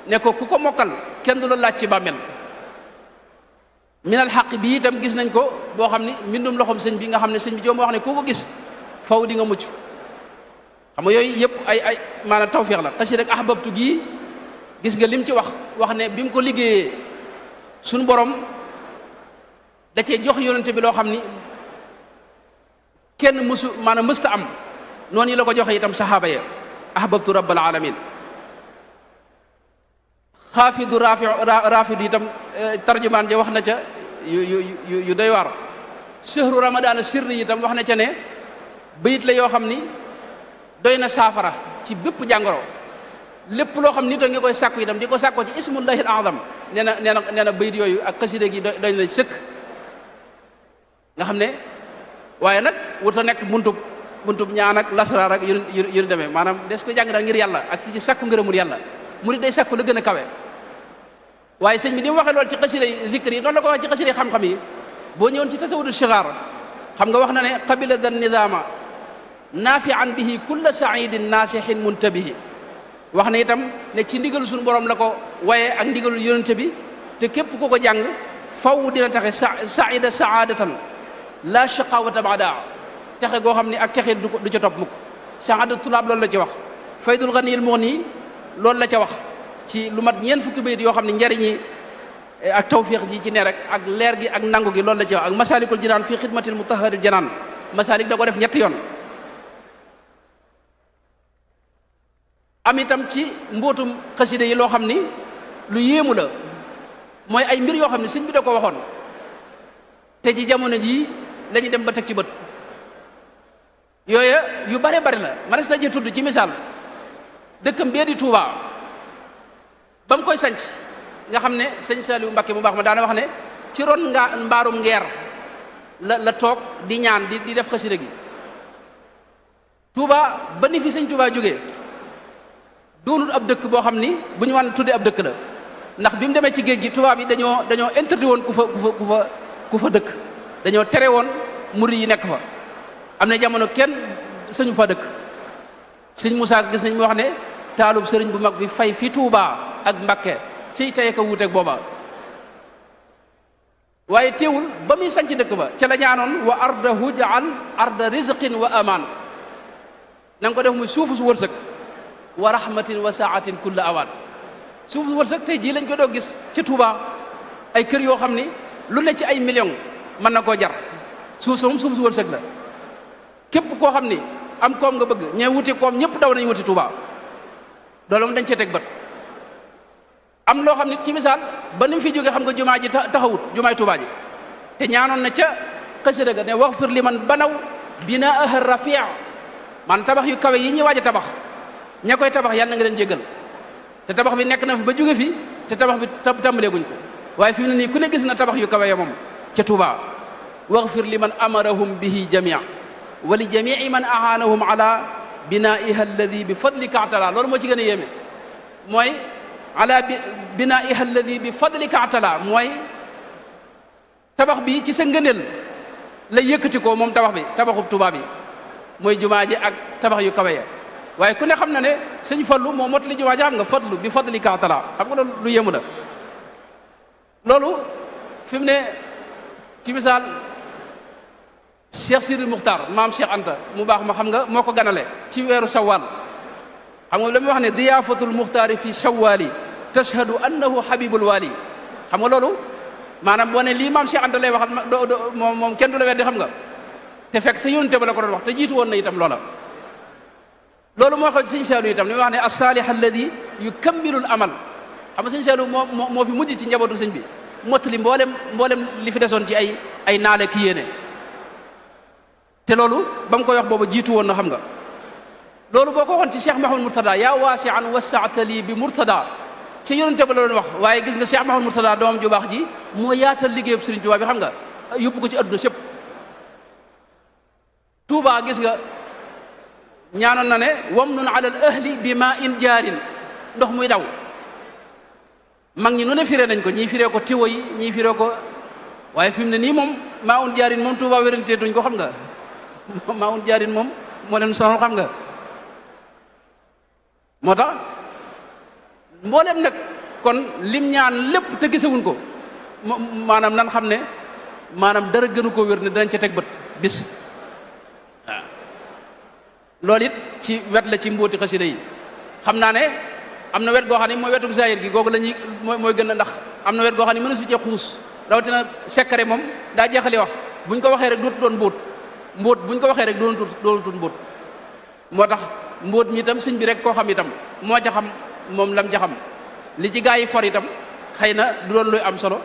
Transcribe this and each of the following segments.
ne ko ku ko mokkal kenn du la laaj ci bàmmeel minal xaq bi itam gis nañ ko boo xam ni mbindum loxom sëñ bi nga xam ne sëñ bi joom wax ne ku ko gis faw di nga mucc xam nga yooyu yëpp ay maanaam tawfiix la xasi rek ahbabtu gii gis nga lim ci wax ne bi mu ko liggéeyee suñu borom da cee jox yonente bi loo xam ni kenn mësu maanaam mësta am noonu yi la ko joxe itam saxaaba ya ahbabtu rabbal alamin xaafidu rafidu itam tarjumaan ja wax na ca yu doy waar shahru ramadaan sirri itam wax na ca ne bayit la yoo xam ni doy na saafara ci bépp jàngoro lépp loo xam nit a ngi koy sàkku itam di ko sàkkoo ci ismullahi al azam nee na bayit yooyu ak xasida gi doy na sëkk nga xam ne waaye nag wuta nekk buntub ñaan ak lasraar ak yu demee maanaam des ko jàng daal ngir yàlla ak ci sàkku ngërëmul yàlla murid day sàkku la gën a kawe waaye sëñ bi ni mu waxee loolu ci xasida zikr yi noonu la ko waxee ci xasida xam-xam yi boo ñëwoon ci tasawudu shigaar xam nga wax na ne qabila dan nidaama naafian bihi kulla saidin naasihin muntabihi wax na itam ne ci ndigalu suñu borom la ko waye ak ndigalu yonente bi te képp ku ko jàng faw dina taxe saida saadatan la shaqawata baada texe goo xam ne ak texe du ca topp mukk saada tulaab loolu la ci wax faydul ganiyil mughni loolu la ca wax ci lu mat ñeent fukki bayit yoo xam ne njariñi ak tawfiq ji ci ne rek ak leer gi ak nangu gi loolu la ci wax ak masalikul jinaan fii xidmatil mutahharil janaan masalik da ko def ñetti yoon am itam ci mbootum xasida yi loo xam ni lu yéemu la mooy ay mbir yoo xam ne sëñ bi da ko waxoon te ci jamono jii la ñu dem ba teg ci bët yooya yu bare bari la manes na ci tudd ci misaal dëkkam bee di Touba ba mu koy sanc nga xam ne sëñ Saliou Mbacké mu baax ma daana wax ne ci ron mbaarum ngeer la toog di ñaan di def xasida gi Touba ba ni fi sëñ Touba jógee doonul ab dëkk boo xam ni bu ñu wan tuddee ab dëkk la ndax bi mu demee ci géej gi tubaab yi dañoo interdit woon ku fa dëkk dañoo tere woon murid yi nekk fa am na jamono kenn sañu fa dëkk sëñ Moussa gis nañ mu wax ne taalub sëriñ bu mag bi fay fi Touba ak Mbakke ciy tey ko wuuteeg booba waaye teewul ba muy sanc dëkk ba ca la ñaanoon wa ardahu jaal arda rizqin wa aman na nga ko def muy suufu su wërsëg wa rahmatin wa saatin kulla awaan suufu su wërsëg tey jii lañ ko doo gis ca Touba ay kër yoo xam ni lu ne ci ay millions mën na koo jar suuf sa moom suufu su wërsëg la képp koo xam ni am koom nga bëgg ñooy wuti koom ñëpp daw nañ wuti Touba loolu moom dañ cee teg bët am loo xam ne ci misaal ba ni mu fi jógee xam nga jumaa ji taxawut jumaay Touba ji te ñaanoon na ca xasida ga ne waxfir li man banaw binaaha rafia man tabax yu kawe yi ñuy waaj a tabax ña koy tabax yàlla na nga leen jéggal te tabax bi nekk na fi ba jóge fi te tabax bi tàmbalee guñ ko waaye fi mu ne nii ku ne gis na tabax yu kawe ya moom ca Touba waxfir li man amarahum bihi jamia wa li jamii man ahanahum ala binaiha alladi bi fadlika atala loolu moo ci gën a yéeme mooy ala binaiha alladi bi fadlika atala mooy tabax bi ci sa ngëneel la yëkkati ko moom tabax bi tabaxub Touba bi mooy jumaa ji ak tabax yu kawe ya waaye ku ne xam na ne sëñ Fallu moo motali jumaa ji xam nga fadlu bi fadlika atala xam nga loolu lu yéemu la loolu fi mu ne ci misaal Cheikh Siril Muxtaar maam Cheikh Anta mu baax ma xam nga moo ko ganale ci weeru shawwal xam nga la muy wax ne diyaafatul muxtaari fi shawwali tashhadu annahu habibul wali xam nga loolu maanaam boo ne lii maam Cheikh Anta lay waxal moom kenn du la weddi xam nga te fekk te yónte ba la ko doon wax te jiitu woon na itam loola loolu moo xam sëñ Saliou itam li muy wax ne as-salih alladi yukammilul amal xam nga sëñ Saliou moo fi mujj ci njabootu sëñ bi mottali mboolem li fi desoon ci ay naale ki yéene te loolu ba mu koy wax booba jiitu woon na xam nga loolu boo ko waxoon ci Cheikh Mahamad Murtada yaa waasi'an wasaatali bi Murtada ci yonente ba la doon wax waaye gis nga Cheikh Mahamad Murtada doomam ju baax ji moo yaatal liggéeyub Sëriñ Tuubaa bi xam nga yóbbu ko ci adduna sépp Tuubaa gis nga ñaanoon na ne wamnun ala al ahli bi ma in jaarin ndox muy daw mag ñi nu ne firee nañ ko ñii firee ko tiwo yi ñii firee ko waaye fi mu ne nii moom maa un jaarin moom Tuubaa wérantee duñ ko xam nga maa un jaarin moom moo leen sonal xam nga moo tax mboolem nag kon lim ñaan lépp te gisewuñ ko maanaam nan xam ne maanaam dara gënu ko wér ne danañ ca teg bët bis waaw loolu it ci wet la ci mbóoti xasida yi xam naa ne am na wet goo xam ne mooy wetu zahir gi googu la ñuy mooy gën a ndax am na wet goo xam ne mënu si cee xuus rawatina secret moom daa jeexali wax buñ ko waxee rek dootu doon mbóot buñ ko waxee rek doonutul mbóot moo tax mbóot mi itam sëñ bi rek koo xam itam moo ca xam moom lam ca xam li ci gaa yi for itam xëy na du doon luy am solo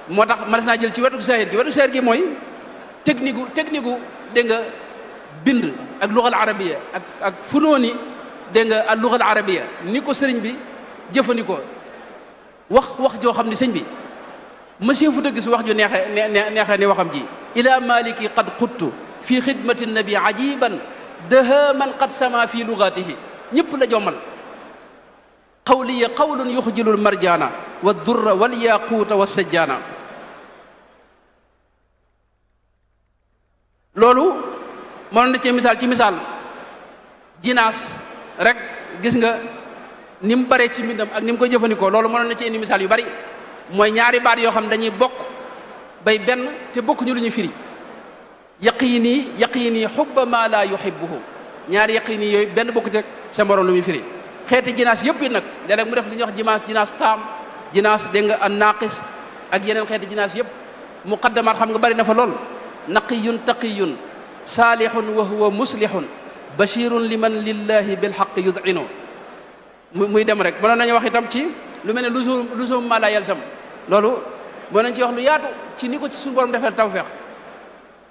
moo tax mënees naa jël ci wetu zahir gi mooy technique gu dégg nga bind ak lugal arabiya ak funooni dégg nga ak lugal arabiya ni ko sëriñ bi jëfandikoo wax joo xam ne sëñ bi monsieur fu dëgg si wax ju neexee ni waxam ji ila maliki qad quttu fi xidmati nabi ajiban daha man qad sama fi lugatihi ñëpp la jommal qawliya qawlun yuxjilul marjana wa durra wal yaquuta wa sajjana loolu mënoon na ci misaal jinaas rek gis nga ni mu bare ci mbindam ak ni mu koy jëfandikoo loolu mënoon na ci indi misaal yu bari mooy ñaari baat yoo xam ne dañuy bokk bay benn te bokk ñu lu ñu firi yaqini xubba ma la yuhibbuhu ñaari yaqini yooyu benn bokk te sa morom lu muy firi xeeti jinaas yëpp it nag léeg-léeg mu def li ñuy wax jinaas taam jinaas dégg nga an naqis ak yeneen xeeti jinaas yëpp muqaddamaat xam nga bari na fa lool naqiyun taqiyun saalihun wa huwa muslihun bashirun liman lillahi bilhaq yud'inu muy dem rek mënoon nañu wax itam ci lu mel ne lusum ma la yalsam loolu mën nañ ci wax lu yaatu ci ni ko ci suñu borom defee tawfeex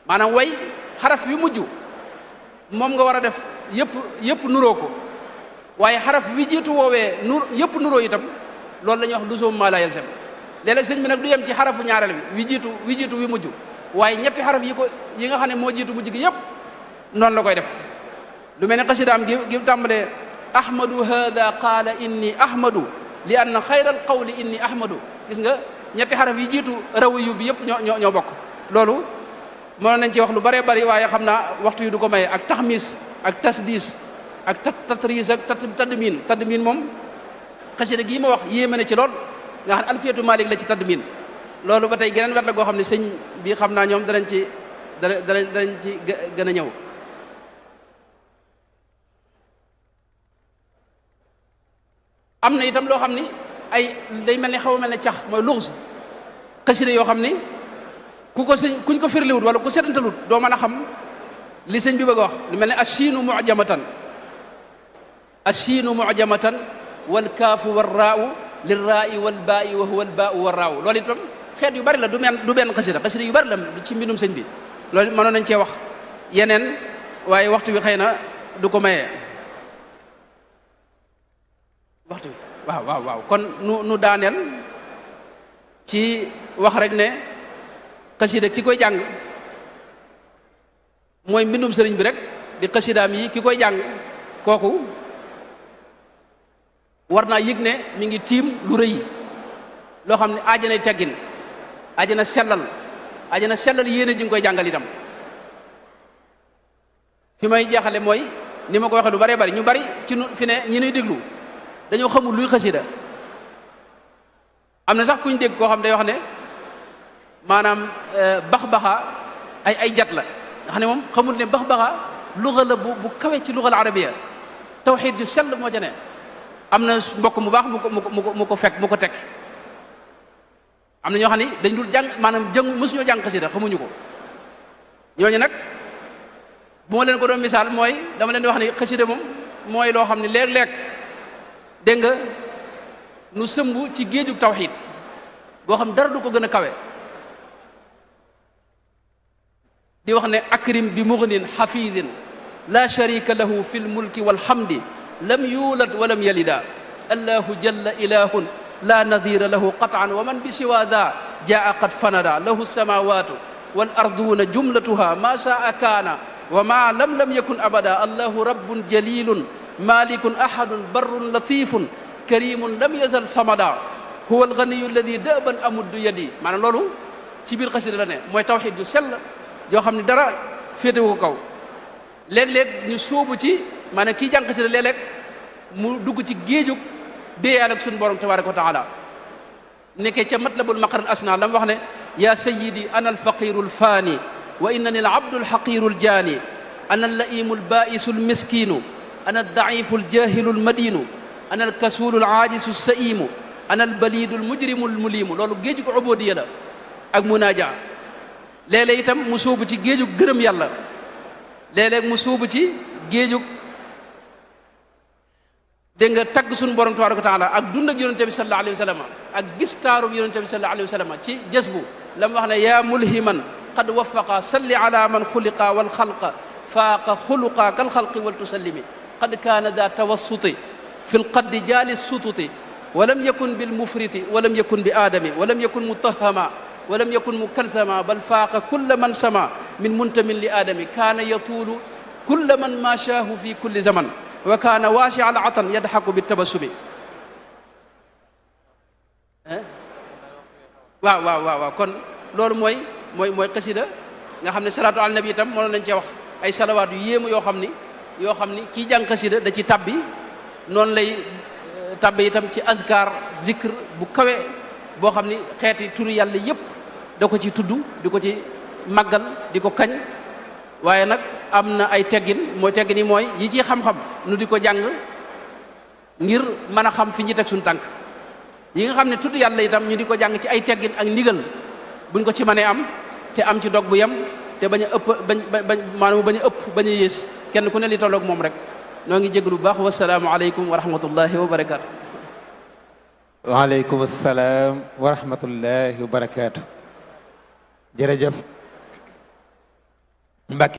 maanaam way xaraf wi mujj moom nga war a def yëpp nuroo ko waaye xaraf wi jiitu woowee yëpp nuroo itam loolu la ñuy wax lusum ma la yalsam léeg-léeg sëñ bi nag du yem ci xarafu ñaareel bi wi jiitu wi mujj waaye ñetti xaraf yi nga xam ne moo jiitu mujj gi yëpp noonu la koy def lu mel ne xasidaam gi tàmbalee ahmadu hada qaala inni ahmadu li anna xayral qawli inni ahmadu gis nga ñetti xaraf yi jiitu rawiyu bi yëpp ñoo bokk loolu mënoon nañ ci wax lu bëree bëri waaye xam naa waxtu yu du ko maye ak taxmis ak tasdiis ak tatris ak tadmin moom xasida gii ma wax yéeme na ci lool nga xam ne alfiyatu malik la ci tadmin loolu ba tey geneen wet la goo xam ne sëñ bi xam naa ñoom danañ ci gën a ñëw am na itam loo xam ni day mel ni xaw a mel ne cax mooy luxus xasida yoo xam ni kuñ ko firliwut wala ku setantalut doo mën a xam li sëñ bi bëgg a wax lu mel ne achiinu mujamatan wal kaafu war raau lil raai wal baai wa huwa al baau war raau loolu itam xeet yu bari la du benn xasida yu bari la ci mbindum sëñ bi loolu mënoon nañ cee wax yeneen waaye waxtu bi xëy na du ko mayee waxtu bi waaw kon nu daaneel ci wax rek ne xasida ki koy jàng mooy mbindum sëriñ bi rek di xasidaam yi ki koy jàng kooku war naa yëg ne mi ngi tiim lu rëy loo xam ne aajanay teggin ajana sellal yéene ji nga koy jàngal itam fi may jeexale mooy ni ma ko waxee lu bëree bëri ñu bëri ci fi ne ñi nuy déglu dañoo xamul luy xasida am na sax kuñ dégg koo xam day wax ne maanaam bax-baxa ay jat la nga xam ne moom xamul ne bax-baxa luga la bu kawe ci lugal arabiya tawxiid ju sell moo ca ne am na mbokk mu baax mu ko teg am na ñoo xam ne dañ dul jàng maanaam mësuñoo jàng xasida xamuñu ko ñooñu nag bu ma leen ko doon misaal mooy dama leen di wax ne xasida moom mooy loo xam ne léeg-léeg dégg nga nu sëmb ci géejug tawxiid goo xam dara du ko gën a kawe di wax ne akrim bi mughnin xafidin la sharika lahu fi lmulki walhamdi lam yulad walam yalida allahu jalla ilahun la nadira lahu qatan wa man bi siwa da jaa qad fanada lahu samawatu wal arduna jumlatuha ma saa kaana wa ma lam yakun abada allahu rabbun jalilun malikun ahadun barrun latifun karimun lam yazal samada huwa alganiyu alladi daban amuddu yadi maanaam loolu ci biir xasida la ne mooy tawxid ju sell yoo xam ne dara féetewu ko kaw léeg-léeg ñu sóobu ci maanaam kii jàng xasida léeg-léeg mu dugg ci géejug déeyaal ak suñu borom tabaraka wa taala nekkee ca matlabul maqaral asna lam wax ne yaa sayyidi ana alfaqiru alfaani wa innani alabdu alxaqiru aljaani ana allaimu albaisu almiskinu ana aldaifu aljahilu almadinu ana alkasulu alaajisu alsaimu ana albalidu almujrimu almulimu loolu géeju ko ubodiya la ak munaaja léeg-léeg itam mu sóobu ci géejug gërëm yàlla léeg-léeg mu sóobu ci géejug dégg nga tagg suñu borom tabaraka wa taala ak dund ak yonente bi sallallahu alayhi wa sallam ak gis taarub yonente bi sallallahu alayhi wa sallam ci jës bu la mu wax ne yaa mulhiman qad wafaqa salli ala man xuliqa wal xalqa faaqa xuluqa kal xalqi wal tusallimi qad kaana daa tawassuti fi lqaddi jaali sututi walam yakun bil mufriti walam yakun bi aadami walam yakun mutahama walam yakun mukalthama bal faaqa kulla man sama min muntamin li aadami kaana yatuulu kulla man maashaahu fi kulli zaman wa kaana waasi al atan yadxaku bi tabassumi waaw kon loolu mooy xasida nga xam ne salaatu ala nabi itam mënoon nañ cee wax ay salawaat yu yéemu yoo xam ni kii jàng xasida da ci tabbi noonu lay tabbi itam ci azkar zikr bu kawe boo xam ni xeeti turu yàlla yépp da ko ci tudd di ko ci màggal di ko kañ waaye nag am na ay teggin teggin yi mooy yi ci xam-xam nu di ko jàng ngir mën a xam fi ñu teg suñu tànk yi nga xam ne tudd yàlla itam ñu di ko jàng ci ay teggin ak ndigal buñ ko ci mënee am te am ci dog bu yem te bañ a ëpp maanaam bañ a ëpp bañ a yées kenn ku ne li tolloog moom rek noo ngi jégalu bu baax wasalaamu aleykum wa rahmatullahi wa barakaatu. waaleykum salaam wa rahmatullahi wa barakaatu. jërëjëf Mbacke